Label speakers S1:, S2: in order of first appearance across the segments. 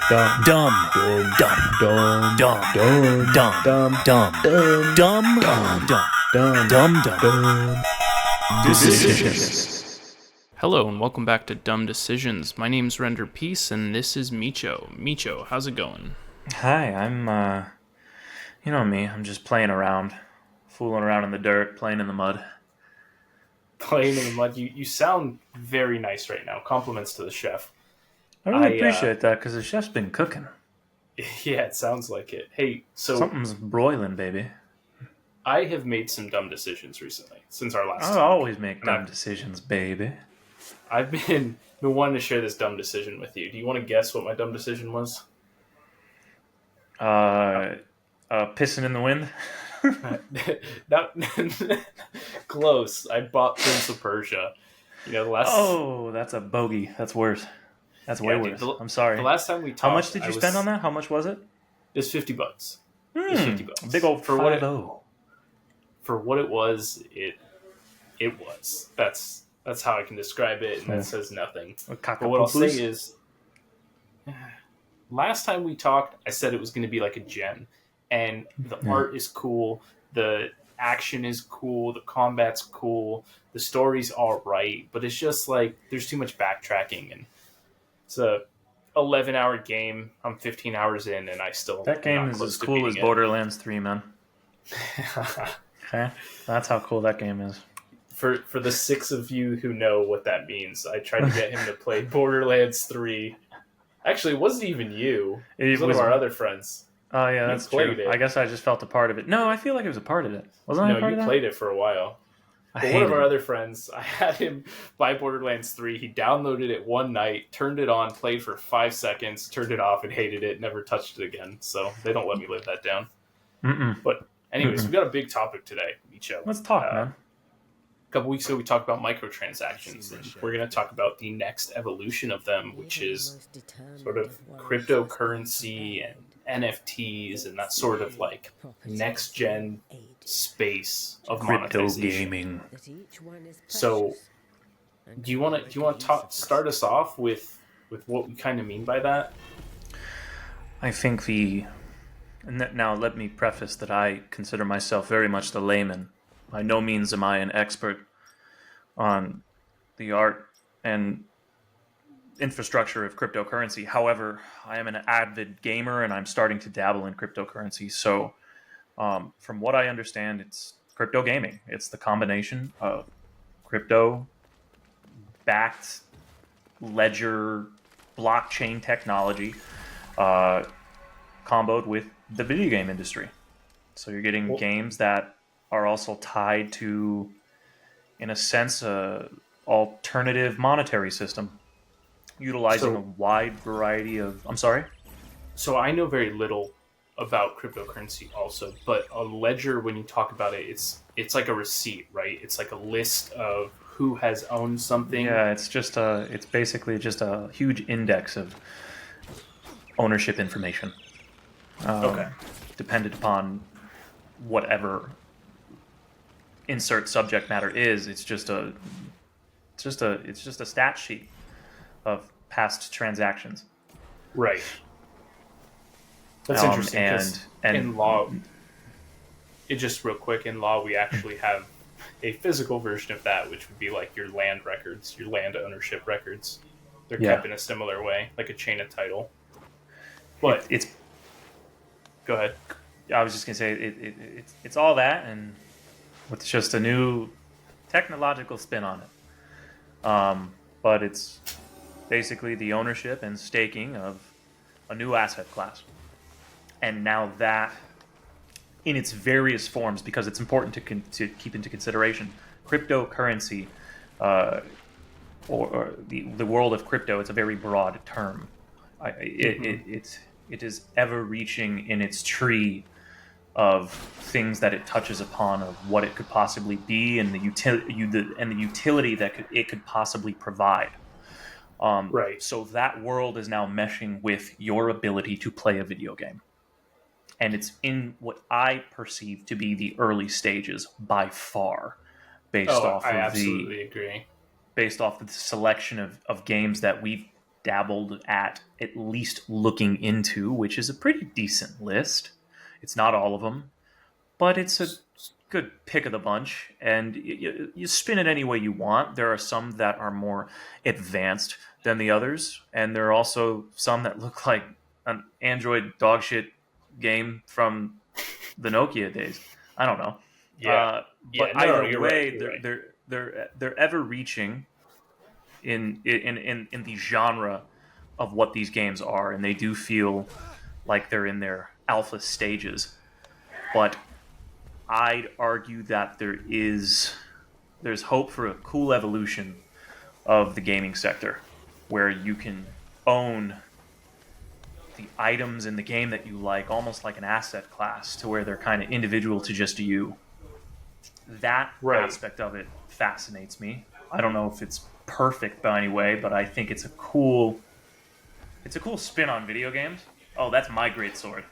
S1: Dumb, dumb, dumb, dumb, dumb, dumb, dumb, dumb, dumb, dumb, dumb, dumb. Decisions.
S2: Hello and welcome back to Dumb Decisions. My name's RenderPeace and this is Meacho. Meacho, how's it going?
S3: Hi, I'm, you know me, I'm just playing around, fooling around in the dirt, playing in the mud.
S4: Playing in the mud. You sound very nice right now. Compliments to the chef.
S3: I really appreciate that because the chef's been cooking.
S4: Yeah, it sounds like it. Hey, so
S3: something's broiling, baby.
S4: I have made some dumb decisions recently since our last.
S3: I always make dumb decisions, baby.
S4: I've been wanting to share this dumb decision with you. Do you want to guess what my dumb decision was?
S3: Pissing in the wind.
S4: Not close. I bought Prince of Persia. You know, the last.
S3: Oh, that's a bogey. That's worse. That's way worse. I'm sorry.
S4: The last time we talked,
S3: how much did you spend on that? How much was it?
S4: It's $50. It's $50.
S3: Big old
S4: for what it was. It was. That's how I can describe it, and that says nothing. But what I'll say is, last time we talked, I said it was going to be like a gem, and the art is cool, the action is cool, the combat's cool, the story's all right, but it's just like there's too much backtracking, and it's a 11-hour game. I'm 15 hours in, and I still
S3: that game is as cool as Borderlands 3, man. Okay, that's how cool that game is.
S4: For the 6 of you who know what that means, I tried to get him to play Borderlands 3. Actually, it wasn't even you. It was one of our other friends.
S3: Oh, yeah, that's true. I guess I just felt a part of it. No, I feel like it was a part of it. Wasn't I a part of that?
S4: No, you played it for a while. But one of our other friends, I had him buy Borderlands 3. He downloaded it one night, turned it on, played for 5 seconds, turned it off, and hated it, never touched it again. So they don't let me live that down. But anyways, we got a big topic today, Meacho.
S3: Let's talk, man.
S4: A couple weeks ago, we talked about microtransactions, and we're going to talk about the next evolution of them, which is sort of cryptocurrency and NFTs and that sort of like next-gen space of monetization. So, do you want to start us off with what we kind of mean by that?
S3: I think now let me preface that I consider myself very much the layman. By no means am I an expert on the art and infrastructure of cryptocurrency. However, I am an avid gamer and I'm starting to dabble in cryptocurrency. So from what I understand, it's cryptogaming. It's the combination of crypto-backed ledger blockchain technology comboed with the video game industry. So you're getting games that are also tied to, in a sense, alternative monetary system, utilizing a wide variety of... I'm sorry?
S4: So I know very little about cryptocurrency also, but a ledger, when you talk about it, it's like a receipt, right? It's like a list of who has owned something.
S3: Yeah, it's basically just a huge index of ownership information. Dependent upon whatever insert subject matter is, it's just a stat sheet of past transactions.
S4: Right. That's interesting. And in law, just real quick, in law we actually have a physical version of that, which would be like your land records, your land ownership records. They're kept in a similar way, like a chain of title. But
S3: it's.
S4: Go ahead.
S3: I was just gonna say it's all that, and with just a new technological spin on it. But it's basically the ownership and staking of a new asset class. And now that, in its various forms, because it's important to keep into consideration, cryptocurrency, or the world of crypto, it's a very broad term. It is ever-reaching in its tree of things that it touches upon, of what it could possibly be, and the utility that it could possibly provide.
S4: Right.
S3: So that world is now meshing with your ability to play a video game. And it's in what I perceive to be the early stages by far, based off
S4: I absolutely agree.
S3: Based off of the selection of games that we've dabbled at least looking into, which is a pretty decent list. It's not all of them, but it's a good pick of the bunch, and you spin it any way you want. There are some that are more advanced than the others, and there are also some that look like an Android dogshit game from the Nokia days. I don't know. But either way, they're ever reaching in the genre of what these games are, and they do feel like they're in their alpha stages. But I'd argue that there's hope for a cool evolution of the gaming sector, where you can own the items in the game that you like, almost like an asset class, to where they're kind of individual to just you. That aspect of it fascinates me. I don't know if it's perfect by any way, but I think it's a cool spin on video games. Oh, that's my great sword.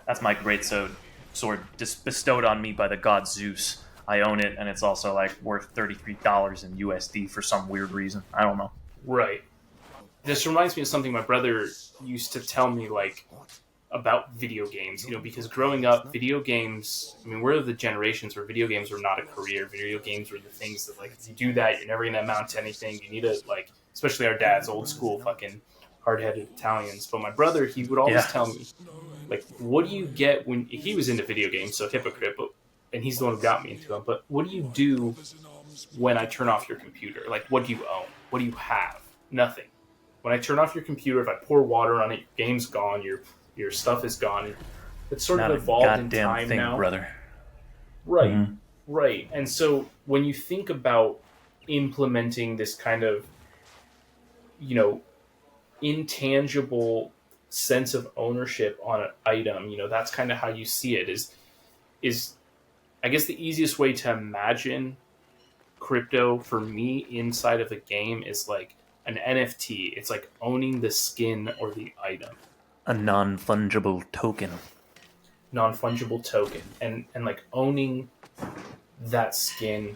S3: That's my great sword just bestowed on me by the god Zeus. I own it, and it's also like worth $33 in USD for some weird reason. I don't know.
S4: Right. This reminds me of something my brother used to tell me, like, about video games, because growing up, video games, we're of the generations where video games were not a career. Video games were the things that, like, if you do that, you're never going to amount to anything. You need to, like, especially our dads, old school fucking hard-headed Italians. But my brother, he would always tell me, like, what do you get when, he was into video games, so hypocrite, and he's the one who got me into them, but what do you do when I turn off your computer? Like, what do you own? What do you have? Nothing. When I turn off your computer, if I pour water on it, your game's gone, your stuff is gone. It's sort of evolved in time
S3: thing,
S4: now.
S3: Brother.
S4: Right,
S3: Mm-hmm.
S4: right. And so when you think about implementing this kind of, intangible sense of ownership on an item, that's kind of how you see it. Is I guess the easiest way to imagine crypto for me inside of a game is like an NFT. It's like owning the skin or the item.
S3: A non-fungible token.
S4: Non-fungible token. And like owning that skin,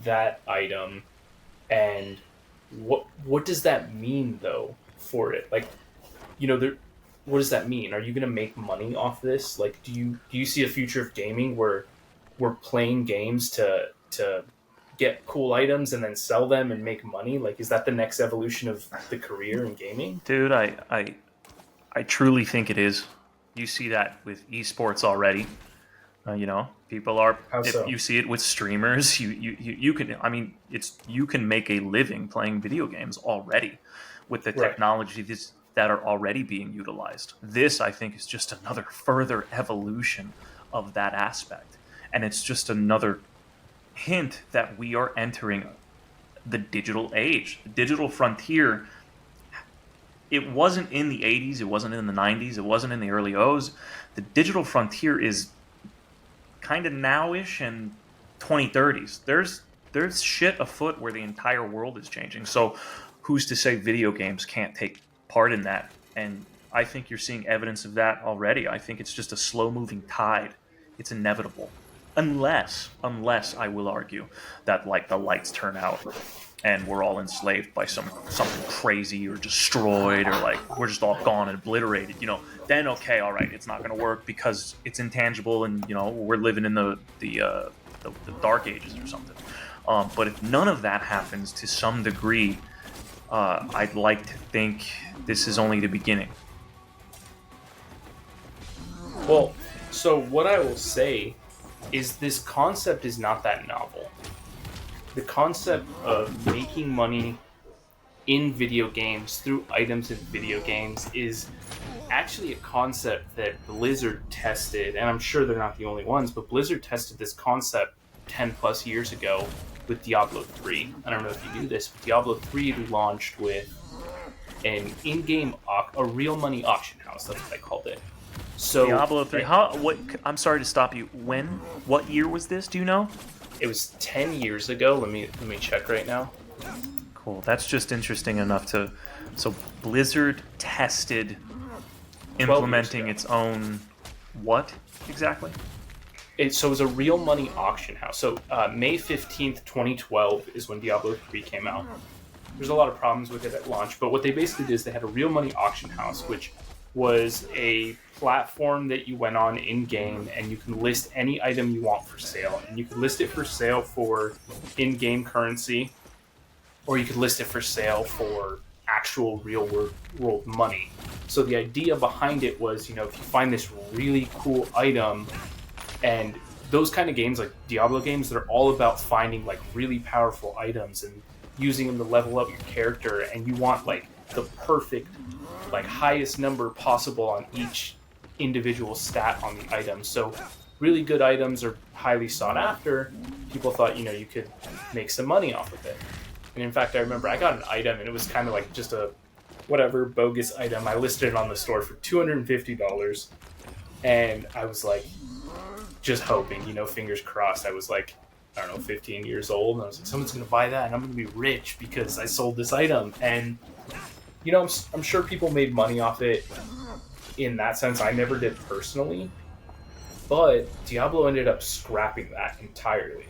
S4: that item, and what does that mean though for it? Like, what does that mean? Are you going to make money off this? Like, do you see a future of gaming where we're playing games to get cool items and then sell them and make money? Like, is that the next evolution of the career in gaming?
S3: Dude, I truly think it is. You see that with esports already. People are.
S4: How so?
S3: You see it with streamers. You can. You can make a living playing video games already, with the technology that are already being utilized. This, I think, is just another further evolution of that aspect, and it's just another hint that we are entering the digital age, the digital frontier. It wasn't in the 80s, it wasn't in the 90s, it wasn't in the early O's. The digital frontier is kind of nowish and 2030s. There's shit afoot where the entire world is changing. So who's to say video games can't take part in that? And I think you're seeing evidence of that already. I think it's just a slow-moving tide. It's inevitable. Unless I will argue that, like, the lights turn out and we're all enslaved by something crazy or destroyed, or like we're just all gone and obliterated, then okay, all right, it's not going to work because it's intangible and we're living in the dark ages or something. But if none of that happens to some degree, I'd like to think this is only the beginning.
S4: Well, so what I will say is this concept is not that novel. The concept of making money in video games through items in video games is actually a concept that Blizzard tested, and I'm sure they're not the only ones, but Blizzard tested this concept 10 plus years ago with Diablo 3. I don't know if you knew this, but Diablo 3 launched with an in-game, a real money auction house. That's what they called it. So
S3: Diablo 3. I'm sorry to stop you. What year was this? Do you know?
S4: It was 10 years ago. Let me check right now.
S3: Cool. That's just interesting enough to. So Blizzard tested implementing its own what exactly?
S4: It was a real money auction house. So May 15th, 2012 is when Diablo 3 came out. there's a lot of problems with it at launch. But what they basically did is they had a real money auction house, which was a platform that you went on in game, and you can list any item you want for sale, and you could list it for sale for in-game currency, or you could list it for sale for actual real world money. So the idea behind it was, if you find this really cool item, and those kind of games, like Diablo games, they're all about finding like really powerful items and using them to level up your character, and you want like the perfect, like highest number possible on each individual stat on the item. So really good items are highly sought after. People thought, you could make some money off of it. And in fact, I remember I got an item, and it was kind of like just a whatever bogus item. I listed it on the store for $250, and I was like, just hoping, fingers crossed. I was like, I don't know, 15 years old, and I was like, someone's going to buy that, and I'm going to be rich because I sold this item. And, I'm sure people made money off it in that sense. I never did personally, but Diablo ended up scrapping that entirely.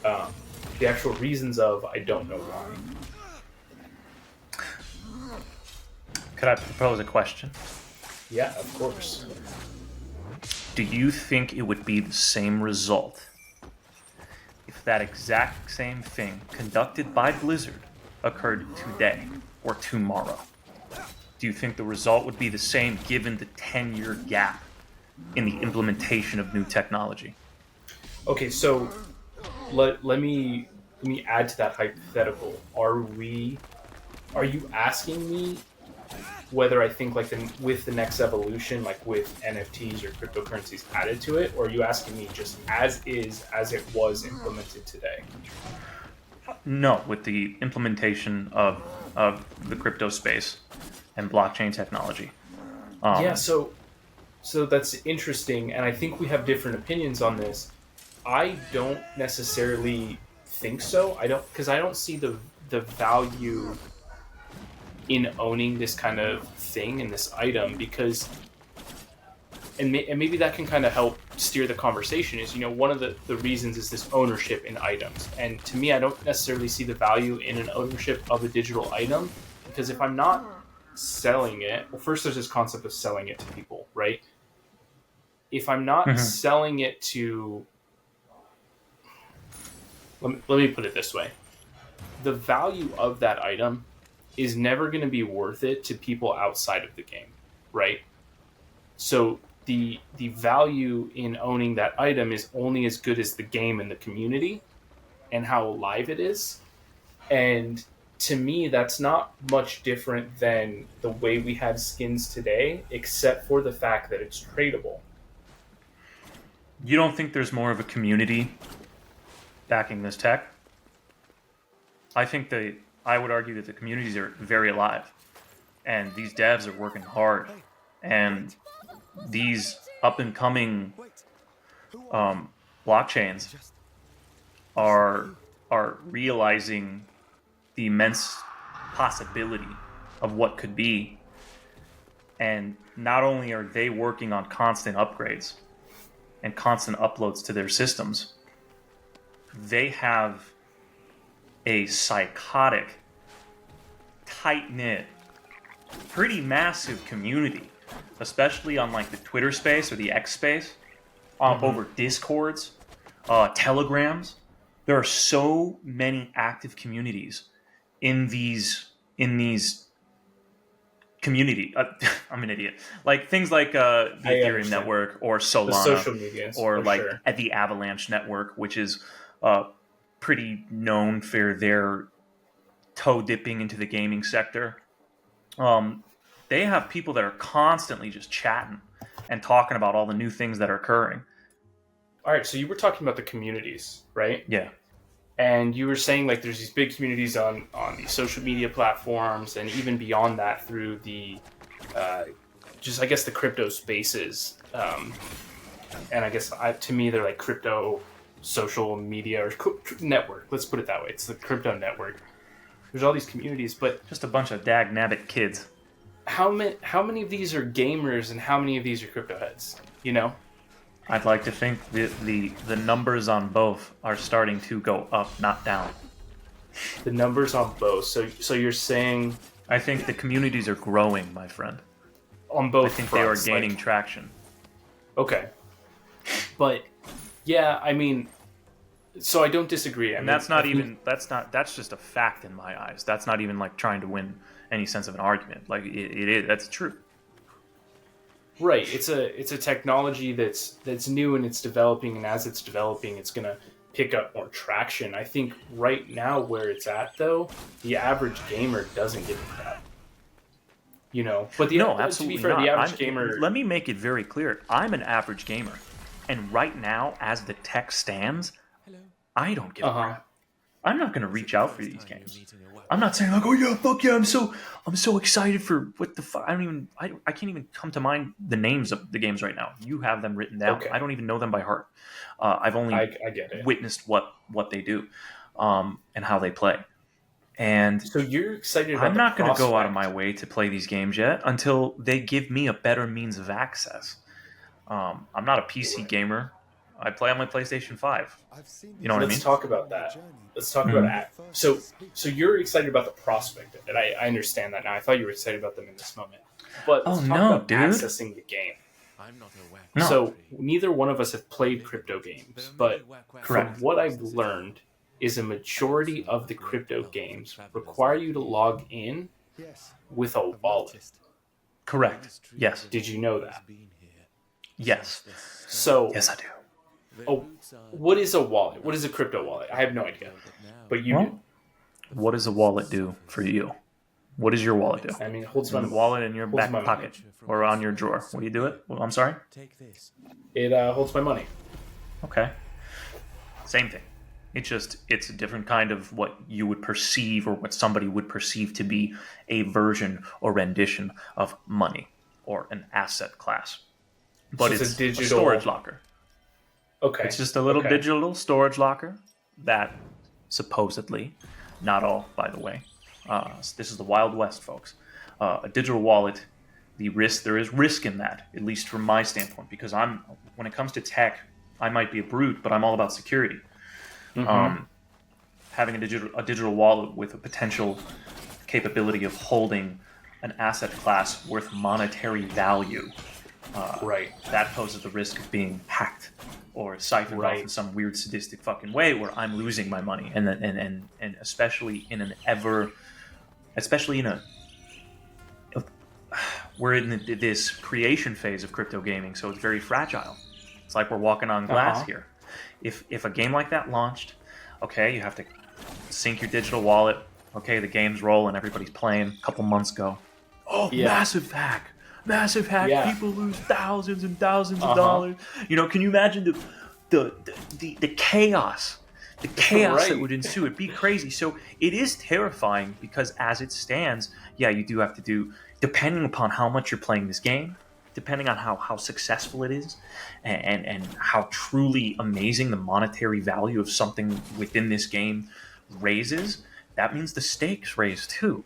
S4: The actual reasons of, I don't know why.
S3: Could I propose a question?
S4: Yeah, of course.
S3: Do you think it would be the same result if that exact same thing conducted by Blizzard occurred today or tomorrow? Do you think the result would be the same given the 10-year gap in the implementation of new technology?
S4: Okay, so let me add to that hypothetical. Are you asking me whether I think with the next evolution, like with NFTs or cryptocurrencies added to it, or are you asking me just as it was implemented today?
S3: No, with the implementation of the crypto space and blockchain technology.
S4: Yeah, so that's interesting, and I think we have different opinions on this. I don't necessarily think so. Because I don't see the value in owning this kind of thing and this item, because and maybe that can kind of help steer the conversation is, one of the reasons is this ownership in items. And to me, I don't necessarily see the value in an ownership of a digital item, because if I'm not selling it, well, first there's this concept of selling it to people, right? If I'm not selling it to, let me put it this way. The value of that item is never going to be worth it to people outside of the game, right? So the value in owning that item is only as good as the game and the community and how alive it is. And to me, that's not much different than the way we have skins today, except for the fact that it's tradable.
S3: You don't think there's more of a community backing this tech? I would argue that the communities are very alive, and these devs are working hard, and these up-and-coming blockchains are realizing the immense possibility of what could be. And not only are they working on constant upgrades and constant uploads to their systems, they have a psychotic, tight-knit, pretty massive community, especially on like the Twitter space or the X space, over Discords, Telegrams. There are so many active communities in these community. I'm an idiot. Like things like the Ethereum network or Solana,
S4: the social media,
S3: or like at the Avalanche network, which is pretty known for their toe dipping into the gaming sector. They have people that are constantly just chatting and talking about all the new things that are occurring.
S4: All right, so you were talking about the communities, right?
S3: Yeah.
S4: And you were saying like there's these big communities on these social media platforms, and even beyond that through the just I guess the crypto spaces. And I guess to me they're like crypto social media or network. Let's put it that way. It's the crypto network. There's all these communities, but
S3: just a bunch of dag-nabbit kids.
S4: How many of these are gamers and how many of these are crypto heads? You know?
S3: I'd like to think the numbers on both are starting to go up, not down.
S4: The numbers on both. So you're saying
S3: I think the communities are growing, my friend.
S4: on both
S3: I think
S4: fronts,
S3: they are gaining
S4: like-
S3: traction.
S4: Okay. But yeah, I mean, so I don't disagree.
S3: And that's just a fact in my eyes. That's not even like trying to win any sense of an argument. Like it is, that's true.
S4: Right. It's a technology that's new and it's developing, and as it's developing, it's gonna pick up more traction. I think right now where it's at though, the average gamer doesn't give a crap. You know, but
S3: No, absolutely
S4: to be fair,
S3: not.
S4: the average gamer.
S3: Let me make it very clear. I'm an average gamer, and right now, as the tech stands, I don't give a crap. I'm not going to reach out for these games. I'm not saying like, oh yeah, fuck yeah, I'm so excited for what the fuck. I can't even come to mind the names of the games right now. You have them written down.
S4: Okay.
S3: I don't even know them by heart. I've only
S4: I get it.
S3: witnessed what they do, and how they play. And
S4: So you're excited about
S3: I'm not going to go out of
S4: prospect.
S3: my way to play these games yet until they give me a better means of access. I'm not a PC gamer. I play on my PlayStation 5. You know what I mean?
S4: Let's talk about that. Let's talk about that. So you're excited about the prospect of it. I understand that now. I thought you were excited about them in this moment. But let's talk about
S3: dude.
S4: accessing the game.
S3: No.
S4: So neither one of us have played crypto games, but
S3: Correct.
S4: from what I've learned is a majority of the crypto games require you to log in with a wallet.
S3: Correct. Yes.
S4: Did you know that?
S3: Yes.
S4: So
S3: Yes, I do.
S4: what is a wallet? What is a crypto wallet? I have no idea. But you do.
S3: What does a wallet do for you? What does your wallet do?
S4: I mean, it holds
S3: A
S4: my
S3: wallet in your
S4: Holds
S3: back
S4: my money.
S3: pocket or on your drawer. What do you do it? Well, I'm sorry?
S4: It holds my money.
S3: Okay. Same thing. It's a different kind of what you would perceive or what somebody would perceive to be a version or rendition of money or an asset class. But
S4: So
S3: it's
S4: it's a digital-
S3: storage locker.
S4: Okay.
S3: It's just a little
S4: Okay.
S3: digital storage locker that supposedly, not all, by the way, this is the Wild West, folks. A digital wallet, there is risk in that, at least from my standpoint, because when it comes to tech, I might be a brute, but I'm all about security. Having a digital wallet with a potential capability of holding an asset class worth monetary value,
S4: Right.
S3: that poses the risk of being hacked or siphoned off in some weird sadistic fucking way where I'm losing my money, and especially in we're in this creation phase of crypto gaming, so it's very fragile. It's like we're walking on glass here. If a game like that launched, okay, you have to sync your digital wallet. Okay, the game's rolling, everybody's playing. A couple months ago, massive hack.
S4: Yeah.
S3: People lose thousands and thousands of dollars. You know, can you imagine the chaos,
S4: Right.
S3: that would ensue? It'd be crazy. So it is terrifying because as it stands, yeah, you do have to do, depending upon how much you're playing this game, depending on how successful it is, and how truly amazing the monetary value of something within this game raises, that means the stakes raise too.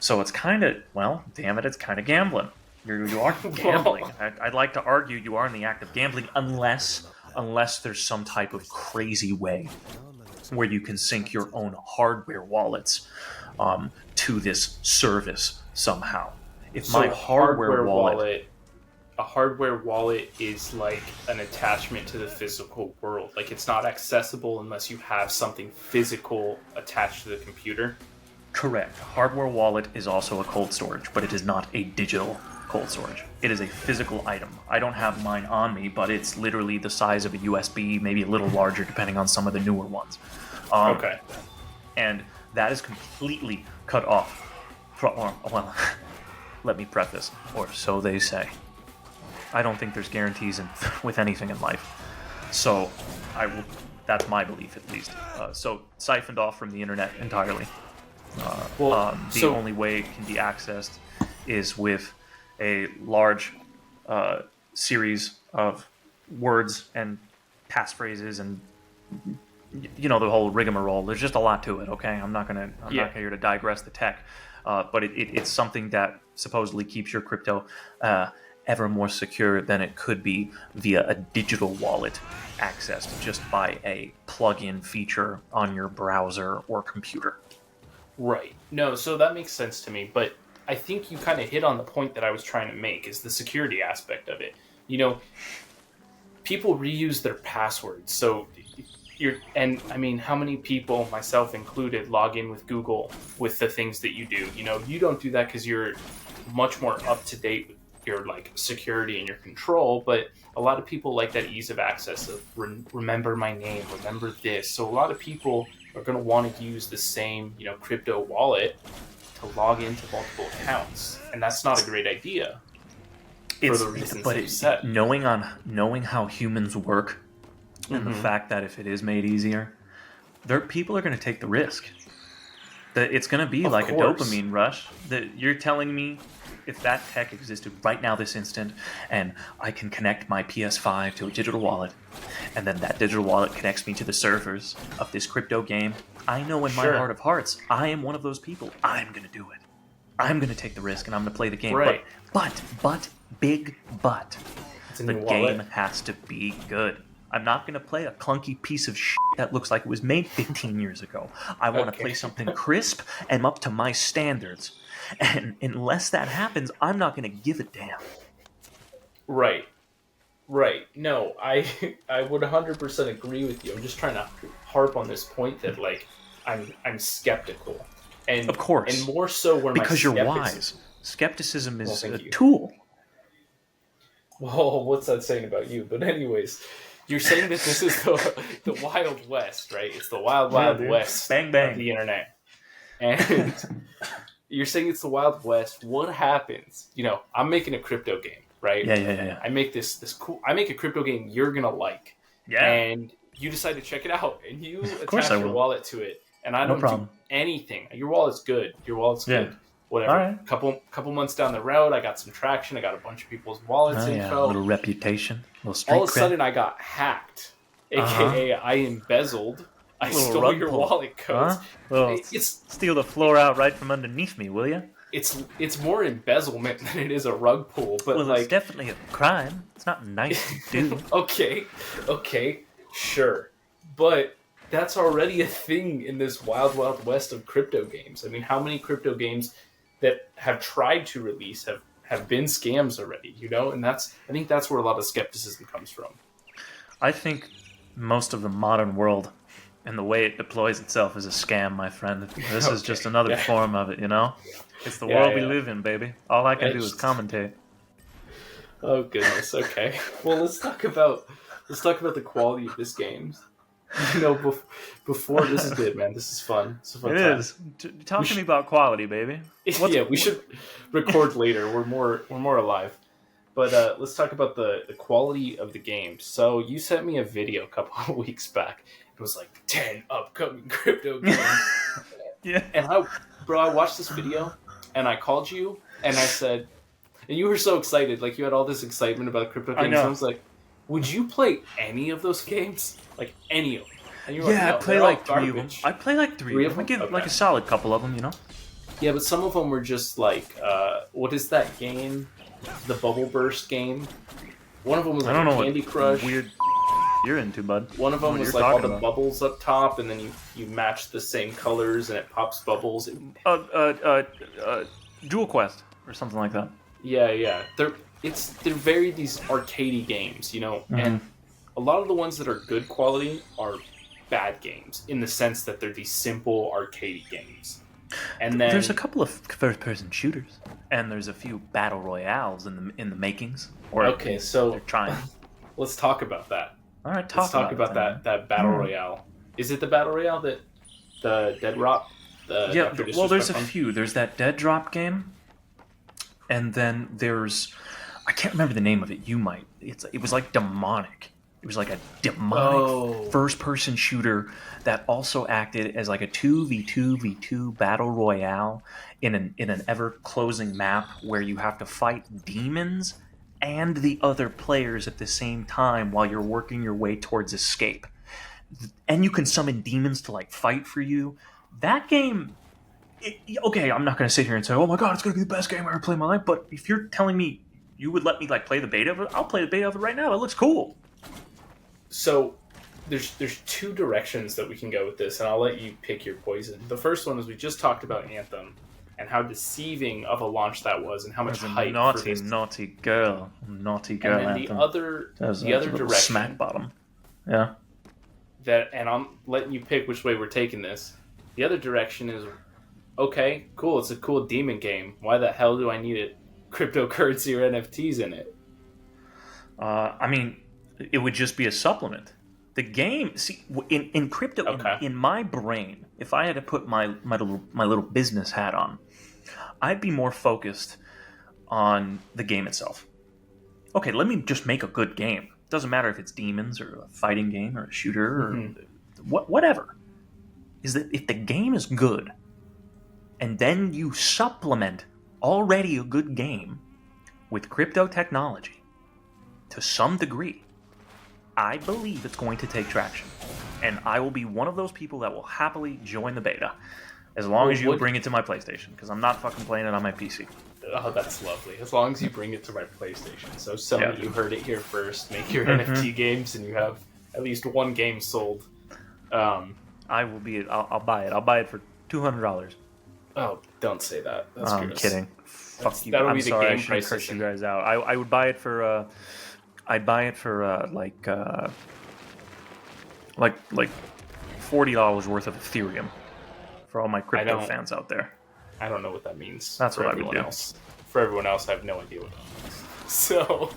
S3: So it's kind of, well, damn it, it's kind of gambling. You are gambling. I'd like to argue you are in the act of gambling unless there's some type of crazy way where you can sync your own hardware wallets to this service somehow. If
S4: So
S3: my
S4: a
S3: hardware wallet
S4: a hardware wallet is like an attachment to the physical world. Like it's not accessible unless you have something physical attached to the computer.
S3: Correct. Hardware wallet is also a cold storage, but it is not a digital cold storage. It is a physical item. I don't have mine on me, but it's literally the size of a USB, maybe a little larger depending on some of the newer ones.
S4: Okay.
S3: And that is completely cut off. Well, let me preface, or so they say. I don't think there's guarantees with anything in life. So that's my belief at least. So siphoned off from the internet entirely. The only way it can be accessed is with a large series of words and passphrases and the whole rigmarole. There's just a lot to it. Okay, I'm not here to digress the tech, but it's something that supposedly keeps your crypto ever more secure than it could be via a digital wallet accessed just by a plug-in feature on your browser or computer.
S4: Right. No, so that makes sense to me, but I think you kind of hit on the point that I was trying to make, is the security aspect of it. You know, people reuse their passwords, so I mean, how many people, myself included, log in with Google with the things that you do? You know, you don't do that because you're much more up to date with your like security and your control, but a lot of people like that ease of access of remember my name, remember this. So a lot of people are going to want to use the same, you know, crypto wallet to log into multiple accounts, and that's not a great idea for the reasons that you said.
S3: Knowing how humans work, and the fact that if it is made easier, people are going to take the risk. That it's going to be like a dopamine rush. That you're telling me, if that tech existed right now, this instant, and I can connect my PS5 to a digital wallet, and then that digital wallet connects me to the servers of this crypto game, I know in my heart of hearts, I am one of those people. I'm going to do it. I'm going to take the risk, and I'm going to play the game.
S4: Right.
S3: But, big but, the game has to be good. I'm not going to play a clunky piece of shit that looks like it was made 15 years ago. I want to play something crisp and up to my standards. And unless that happens, I'm not going to give a damn.
S4: Right. No, I would 100% agree with you. I'm just trying to harp on this point that, like, I'm skeptical. And,
S3: of course.
S4: And more so when
S3: because you're wise. Skepticism is a
S4: you.
S3: tool.
S4: Well, what's that saying about you? But anyways, you're saying that this is the Wild West, right? It's the Wild West
S3: bang, bang.
S4: of the internet. And you're saying it's the Wild West. What happens? You know, I'm making a crypto game, right?
S3: Yeah.
S4: I make this cool. I make a crypto game you're gonna like. Yeah. And you decide to check it out, and you attach your wallet to it, and I don't do anything. Your wallet's good. Good. Whatever. All right. Couple months down the road, I got some traction. I got a bunch of people's wallets info.
S3: A little reputation. A little street
S4: all of a sudden, I got hacked. AKA, I embezzled. I stole your wallet codes.
S3: Steal the floor out right from underneath me, will you?
S4: It's more embezzlement than it is a rug pull. But
S3: it's definitely a crime. It's not nice to do.
S4: Okay, sure, but that's already a thing in this wild west of crypto games. I mean, how many crypto games that have tried to release have been scams already? You know, and I think that's where a lot of skepticism comes from.
S3: I think most of the modern world and the way it deploys itself is a scam, my friend. This is just another form of it, you know? It's the world we live in, baby. All I can do is commentate.
S4: Oh goodness. Okay. Well, let's talk about the quality of this game. You know, before this is good, man. This is fun. It's a fun time.
S3: Is. Talk to me about quality, baby.
S4: We should record later. We're more alive. But let's talk about the quality of the game. So you sent me a video a couple of weeks back. It was like 10 upcoming crypto games.
S3: Yeah.
S4: And I watched this video, and I called you, and I said, and you were so excited, like you had all this excitement about crypto games. I was like, would you play any of those games? Like any of them? And you were like, no,
S3: I play like 3 of them. I play like 3 of them. I give like a solid couple of them, you know?
S4: Yeah, but some of them were just like, what is that game? The Bubble Burst game? One of them was like Candy Crush.
S3: Weird you're into, bud.
S4: One of them was like all the bubbles up top, and then you match the same colors, and it pops bubbles.
S3: Jewel Quest or something like that.
S4: Yeah. They're very these arcadey games, you know, and a lot of the ones that are good quality are bad games in the sense that they're these simple arcadey games. And then
S3: there's a couple of first-person shooters, and there's a few battle royales in the makings.
S4: So
S3: they're trying.
S4: Let's talk about that.
S3: All right,
S4: let's talk about that battle royale. Is it the battle royale that the Dead Drop?
S3: There's a few. There's that Dead Drop game, and then there's I can't remember the name of it. You might. It was like demonic. It was like a demonic first-person shooter that also acted as like a 2v2v2 battle royale in an ever-closing map where you have to fight demons and the other players at the same time while you're working your way towards escape. And you can summon demons to like fight for you. That game, I'm not going to sit here and say, oh my god, it's going to be the best game I ever played in my life, but if you're telling me you would let me like play the beta of it, I'll play the beta of it right now. It looks cool.
S4: So there's two directions that we can go with this, and I'll let you pick your poison. The first one is we just talked about Anthem and how deceiving of a launch that was, and how much hype for this.
S3: Naughty girl. And then
S4: the other direction,
S3: smack bottom. Yeah.
S4: and I'm letting you pick which way we're taking this. The other direction is, okay, cool, it's a cool demon game. Why the hell do I need a cryptocurrency or NFTs in it?
S3: I mean, it would just be a supplement. The game, see, in crypto, in my brain, if I had to put my little business hat on, I'd be more focused on the game itself. Okay, let me just make a good game. Doesn't matter if it's demons or a fighting game or a shooter or whatever. Is that if the game is good, and then you supplement already a good game with crypto technology to some degree, I believe it's going to take traction. And I will be one of those people that will happily join the beta as long as you bring it to my PlayStation, because I'm not fucking playing it on my PC.
S4: Oh, that's lovely. As long as you bring it to my PlayStation. So Sony, you heard it here first. Make your NFT games and you have at least one game sold.
S3: I will be. I'll buy it. I'll buy it for $200.
S4: Oh, don't say that. That's
S3: I'm
S4: gross.
S3: kidding. Fuck you.
S4: That'll
S3: I'm
S4: be the
S3: sorry.
S4: game
S3: I should
S4: price
S3: curse you guys out. I would buy it for. I'd buy it for like $40 worth of Ethereum for all my crypto fans out there.
S4: I don't know what that means.
S3: That's
S4: for
S3: what I would
S4: everyone
S3: do.
S4: else. For everyone else, I have no idea what that means. So,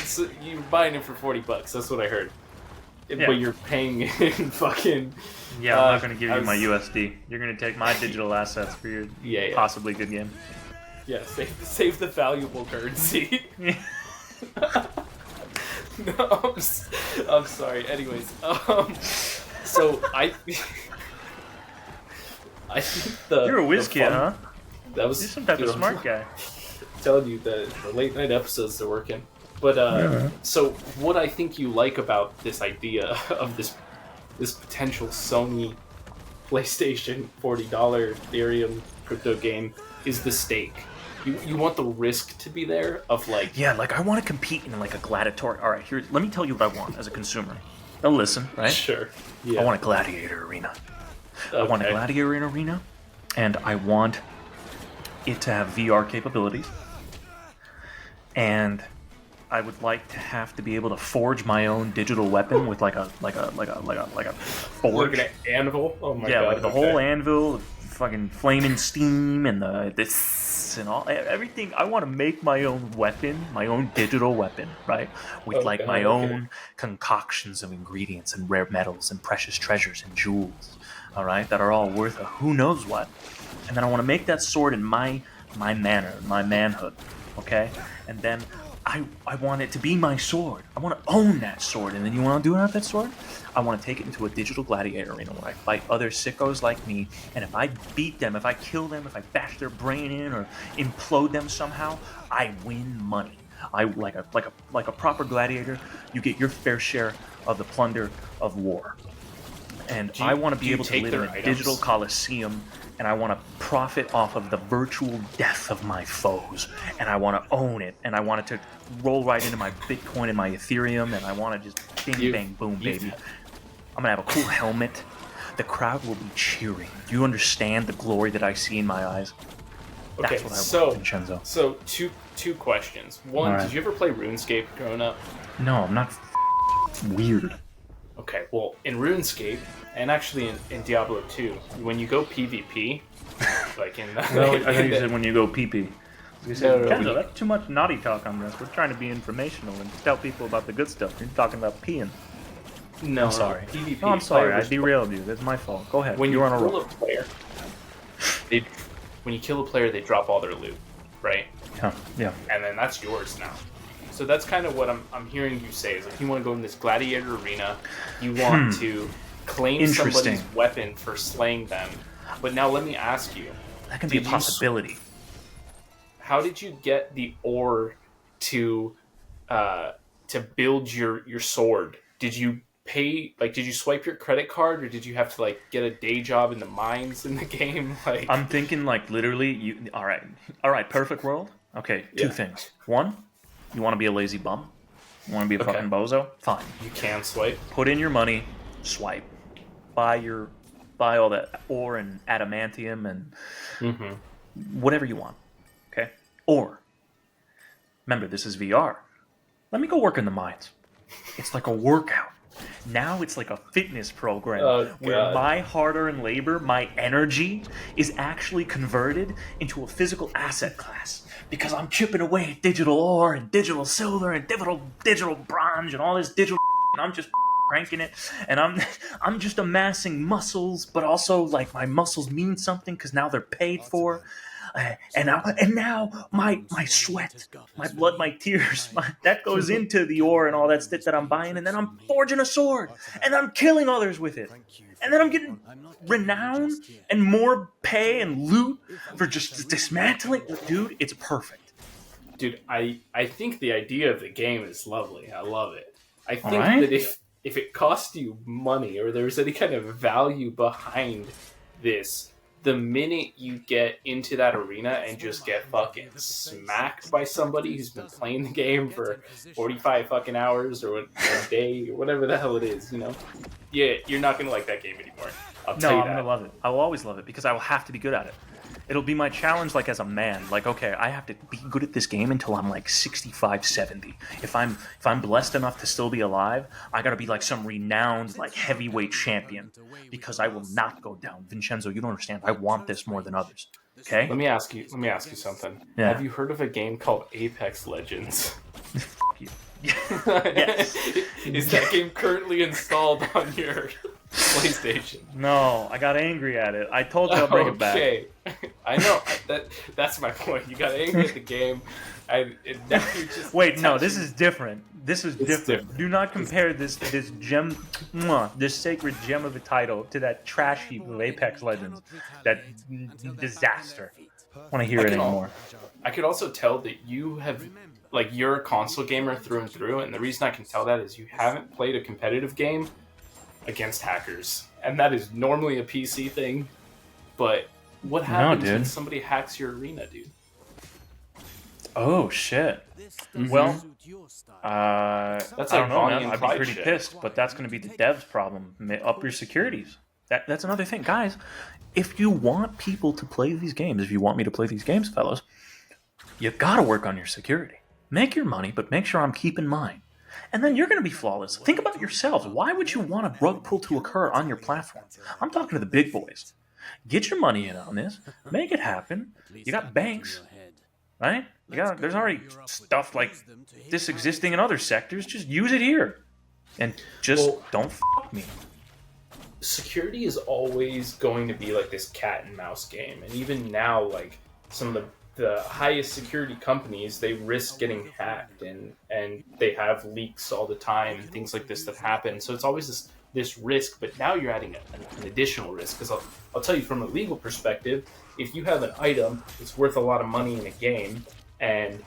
S4: so you're buying it for $40. That's what I heard.
S3: Yeah.
S4: But you're paying in fucking.
S3: Yeah, I'm not going to give you my USD. You're going to take my digital assets for your possibly good game.
S4: Yeah, save the valuable currency. No, I'm sorry. Anyways, so I think
S3: you're a whiz kid, huh?
S4: That was
S3: you're some type of smart guy.
S4: I'm telling you, the late night episodes are working. But so what I think you like about this idea of this potential Sony PlayStation $40 Ethereum crypto game is the stake. You want the risk to be there of like...
S3: Yeah, like I want to compete in like a gladiator. All right, here, let me tell you what I want as a consumer. Now listen, right?
S4: Sure. Yeah.
S3: I want a gladiator arena.
S4: Okay.
S3: I want a gladiator arena, and I want it to have VR capabilities. And I would like to have to be able to forge my own digital weapon with like a forge.
S4: Like an anvil? Oh my god.
S3: Yeah, like the whole anvil, fucking flaming steam, and this and all everything. I want to make my own weapon, my own digital weapon, right? With my own concoctions of ingredients and rare metals and precious treasures and jewels, all right, that are all worth who knows what. And then I want to make that sword in my manner, my manhood, okay? And then I want it to be my sword. I want to own that sword. And then you want to do it with that sword? I want to take it into a digital gladiator arena where I fight other sickos like me. And if I beat them, if I kill them, if I bash their brain in or implode them somehow, I win money. I like a proper gladiator. You get your fair share of the plunder of war. And I want to be able to live in a digital coliseum. And I want to profit off of the virtual death of my foes. And I want to own it. And I want it to roll right into my Bitcoin and my Ethereum. And I want to just bing, bang, boom, baby. I'm going to have a cool helmet. The crowd will be cheering. Do you understand the glory that I see in my eyes? That's what I want, Vincenzo.
S4: So, two questions. One, did you ever play RuneScape growing up?
S3: No, I'm not weird.
S4: Okay, well, in RuneScape, and actually in Diablo 2, when you go PvP, like in...
S3: I think you said when you go PP. Kenzo, that's too much naughty talk on this. We're trying to be informational and tell people about the good stuff. You're talking about peeing.
S4: No,
S3: I'm sorry.
S4: PvP.
S3: No, I'm sorry. I derailed you. That's my fault. Go ahead.
S4: When
S3: you're on a roll.
S4: When you kill a player, they drop all their loot, right?
S3: Yeah.
S4: And then that's yours now. So that's kind of what I'm hearing you say. Is like you want to go in this gladiator arena, you want to claim somebody's weapon for slaying them. But now let me ask you.
S3: That can be a possibility.
S4: How did you get the ore to build your sword? Did you pay, like, did you swipe your credit card, or did you have to like get a day job in the mines in the game? Like,
S3: I'm thinking like literally all right, perfect world. Okay, two things. One, you want to be a lazy bum? You want to be a fucking bozo? Fine.
S4: You can swipe.
S3: Put in your money, swipe. Buy all that ore and adamantium and whatever you want. Okay? Or, remember, this is VR. Let me go work in the mines. It's like a workout. Now it's like a fitness program where my hard-earned labor, my energy, is actually converted into a physical asset class because I'm chipping away at digital ore and digital silver and digital bronze and all this digital and I'm just cranking it and I'm just amassing muscles, but also like my muscles mean something because now they're paid for. And now my sweat, my blood, my tears, that goes into the ore and all that stuff that I'm buying, and then I'm forging a sword, and I'm killing others with it, and then I'm getting renown and more pay and loot for just dismantling. Dude, it's perfect.
S4: Dude, I think the idea of the game is lovely. I love it. I think that if it costs you money or there's any kind of value behind this, the minute you get into that arena and just get fucking smacked by somebody who's been playing the game for 45 fucking hours or a day or whatever the hell it is, you're not going to like that game anymore. I'll tell you that.
S3: I'm going to love it. I will always love it because I will have to be good at it. It'll be my challenge, like, as a man. Like, okay, I have to be good at this game until I'm, like, 65, 70. If I'm blessed enough to still be alive, I gotta be, like, some renowned, like, heavyweight champion. Because I will not go down. Vincenzo, you don't understand. I want this more than others. Okay?
S4: Let me ask you something.
S3: Yeah.
S4: Have you heard of a game called Apex Legends?
S3: You.
S4: Yes. Is that game currently installed on your PlayStation?
S3: No, I got angry at it. I told you I'll bring it back.
S4: Okay, I know. That's my point. You got angry at the game. Now you're just
S3: Wait, no, this is different. This is different. Do not compare this gem, this sacred gem of a title to that trash heap of Apex Legends. That disaster. I want to hear it anymore.
S4: I could also tell that you have, like, you're a console gamer through and through, and the reason I can tell that is you haven't played a competitive game against hackers, and that is normally a PC thing. But what happens when somebody hacks your arena, dude?
S3: Oh shit! Well,
S4: that's
S3: I don't know, man. I'd be pretty pissed, but that's going to be the devs' problem. Up your securities. That's another thing, guys. If you want people to play these games, if you want me to play these games, fellas, you got to work on your security. Make your money, but make sure I'm keeping mine. And then you're going to be flawless. Think about yourselves. Why would you want a rug pull to occur on your platform? I'm talking to the big boys. Get your money in on this. Make it happen. You got banks, right? There's already stuff like this existing in other sectors. Just use it here. And just don't f*** me.
S4: Security is always going to be like this cat and mouse game. And even now, like, some of the highest security companies, they risk getting hacked, and they have leaks all the time, things like this that happen. So it's always this risk, but now you're adding an additional risk. Because I'll tell you, from a legal perspective, if you have an item that's worth a lot of money in a game, and,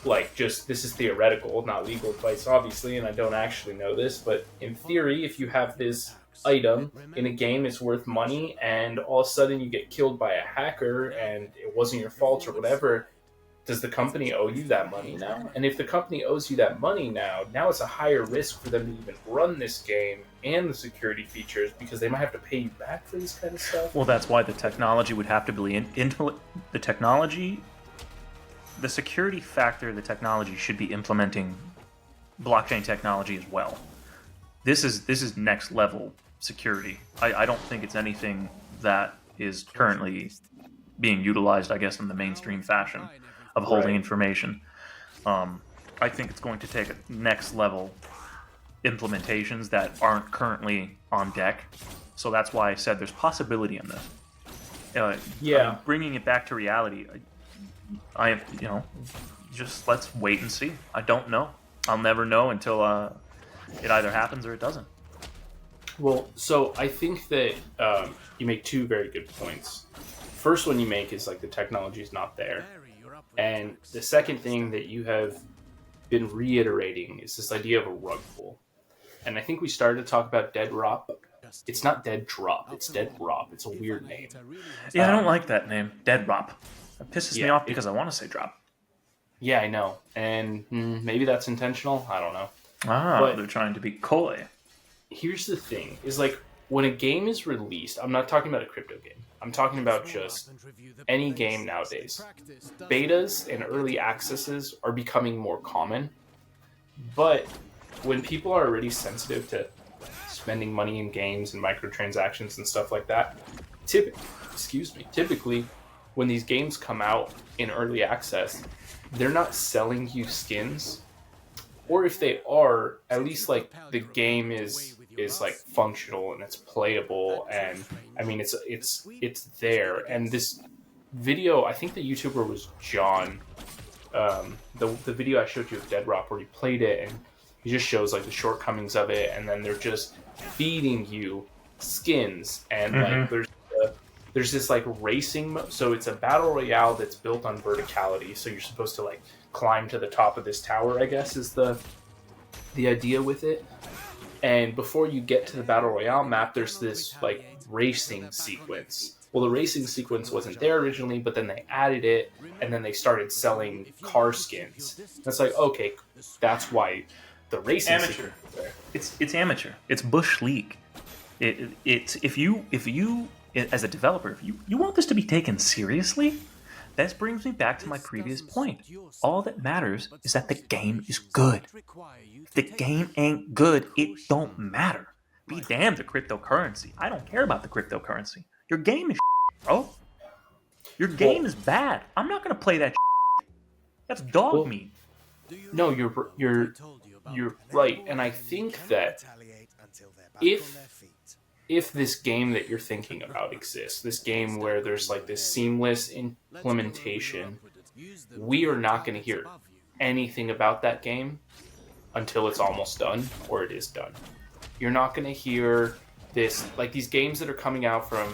S4: like, just, this is theoretical, not legal advice, obviously, and I don't actually know this, but in theory, if you have this item in a game that's worth money, and all of a sudden you get killed by a hacker, and it wasn't your fault or whatever, does the company owe you that money now? And if the company owes you that money now it's a higher risk for them to even run this game and the security features, because they might have to pay you back for this kind of stuff.
S3: Well, that's why the technology would have to be the technology. The security factor, the technology should be implementing blockchain technology as well. This is next level security. I don't think it's anything that is currently being utilized, I guess, in the mainstream fashion of holding information. I think it's going to take next level implementations that aren't currently on deck. So that's why I said there's possibility in this. Bringing it back to reality, just let's wait and see. I don't know. I'll never know until it either happens or it doesn't.
S4: Well, so I think that you make two very good points. First one you make is, like, the technology is not there. And the second thing that you have been reiterating is this idea of a rug pull. And I think we started to talk about dead drop. It's not dead drop, it's dead drop. It's a weird name.
S3: Yeah, I don't like that name, dead drop. It pisses me off because I want to say drop.
S4: Yeah, I know, and maybe that's intentional. I don't know.
S3: Ah,
S4: But
S3: they're trying to be coy.
S4: here's the thing: is like when a game is released. I'm not talking about a crypto game. I'm talking about just any game nowadays. Betas and early accesses are becoming more common, but when people are already sensitive to spending money in games and microtransactions and stuff like that, typically when these games come out in early access, they're not selling you skins, or if they are, at least like the game is like functional and it's playable, and I mean it's there. And this video, I think the YouTuber was John. The video I showed you of Dead Rock, where he played it, and he just shows like the shortcomings of it, and then they're just feeding you skins, and like there's this like racing so it's a battle royale that's built on verticality, so you're supposed to like climb to the top of this tower, I guess is the idea with it. And before you get to the battle royale map, there's this like racing sequence. Well, the racing sequence wasn't there originally, but then they added it, and then they started selling car skins. That's like, okay, that's why the racing
S3: Amateur.
S4: sequence is there.
S3: It's amateur. It's bush league. It's if you as a developer, if you want this to be taken seriously, this brings me back to my previous point. All that matters is that the game is good. If the game ain't good, it don't matter. Be damned to cryptocurrency. I don't care about the cryptocurrency. Your game is bro. Your game is bad. I'm not gonna play that. That's dog meat.
S4: No, you're right, and I think that if this game that you're thinking about exists, this game where there's like this seamless implementation, we are not going to hear anything about that game until it's almost done or it is done. You're not going to hear this, like these games that are coming out from,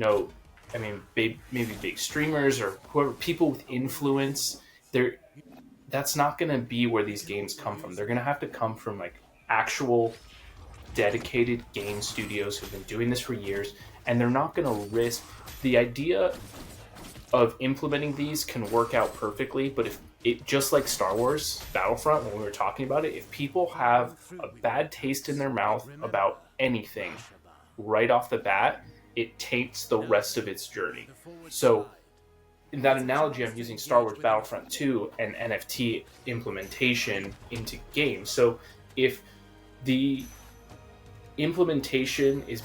S4: I mean, maybe big streamers or whoever, people with influence. That's not going to be where these games come from. They're going to have to come from like actual dedicated game studios who've been doing this for years, and they're not going to risk. The idea of implementing these can work out perfectly, but if it, just like Star Wars Battlefront, when we were talking about it, if people have a bad taste in their mouth about anything right off the bat, it taints the rest of its journey. So in that analogy, I'm using Star Wars Battlefront 2 and NFT implementation into games. So if the implementation is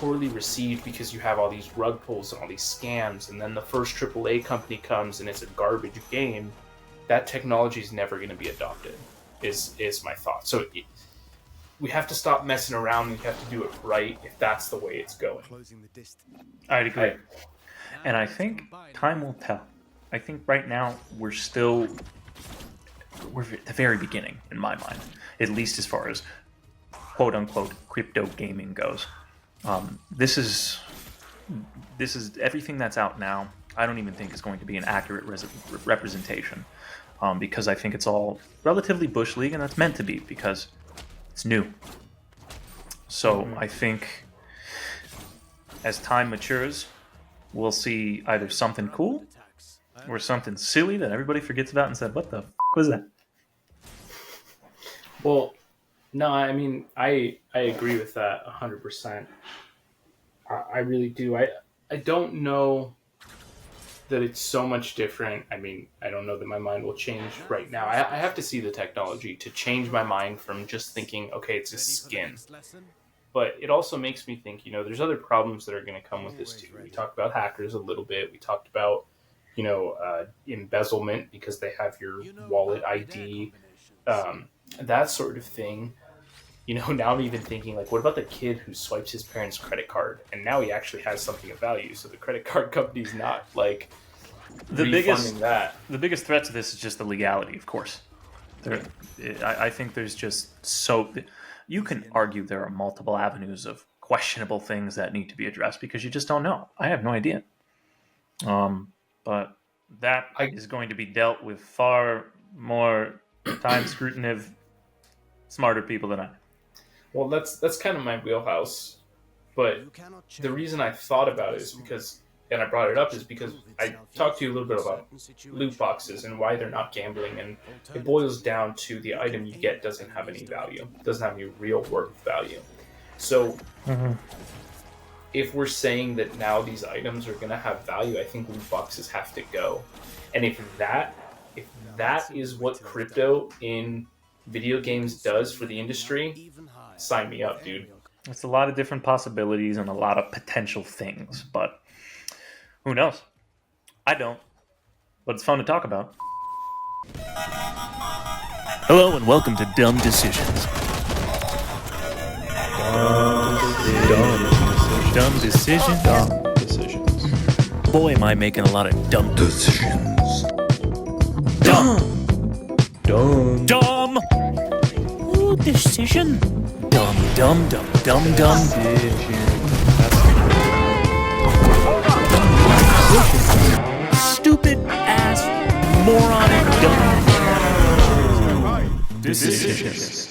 S4: poorly received because you have all these rug pulls and all these scams, and then the first AAA company comes and it's a garbage game, that technology is never going to be adopted, is my thought. So we have to stop messing around. We have to do it right if that's the way it's going.
S3: I'd agree. And I think time will tell. I think right now we're at the very beginning, in my mind, at least as far as quote-unquote crypto gaming goes. This is everything that's out now. I don't even think is going to be an accurate representation, because I think it's all relatively bush league, and that's meant to be because it's new. So I think as time matures, we'll see either something cool or something silly that everybody forgets about and said, "What the f*** was that?"
S4: Well, no, I mean, I agree with that 100%. I really do. I don't know that it's so much different. I mean, I don't know that my mind will change right now. I have to see the technology to change my mind from just thinking, okay, it's a skin. But it also makes me think, there's other problems that are going to come with this too. We talked about hackers a little bit. We talked about, embezzlement because they have your wallet ID, that sort of thing. Now I'm even thinking, like, what about the kid who swipes his parents' credit card and now he actually has something of value? So the credit card company's not like refunding that.
S3: The biggest threat to this is just the legality, of course. I think there's just you can argue there are multiple avenues of questionable things that need to be addressed because you just don't know. I have no idea. But that is going to be dealt with far more time scrutiny of smarter people than I.
S4: Well, that's kind of my wheelhouse. But the reason I thought about it is because and I brought it up is because I talked to you a little bit about loot boxes and why they're not gambling, and it boils down to the item you get doesn't have any value, doesn't have any real world value. So if we're saying that now these items are going to have value, I think loot boxes have to go. And if that is what crypto in video games does for the industry, sign me up, dude.
S3: It's a lot of different possibilities and a lot of potential things, but who knows? I don't. But it's fun to talk about.
S1: Hello and welcome to Dumb Decisions. Dumb decisions.
S5: Dumb decisions.
S1: Boy, am I making a lot of dumb
S5: Decisions.
S1: Dumb.
S5: Dumb.
S1: Ooh, decision. Dumb, dumb, dumb, dumb, dumb. Stupid ass moronic dumb.
S5: Decisions.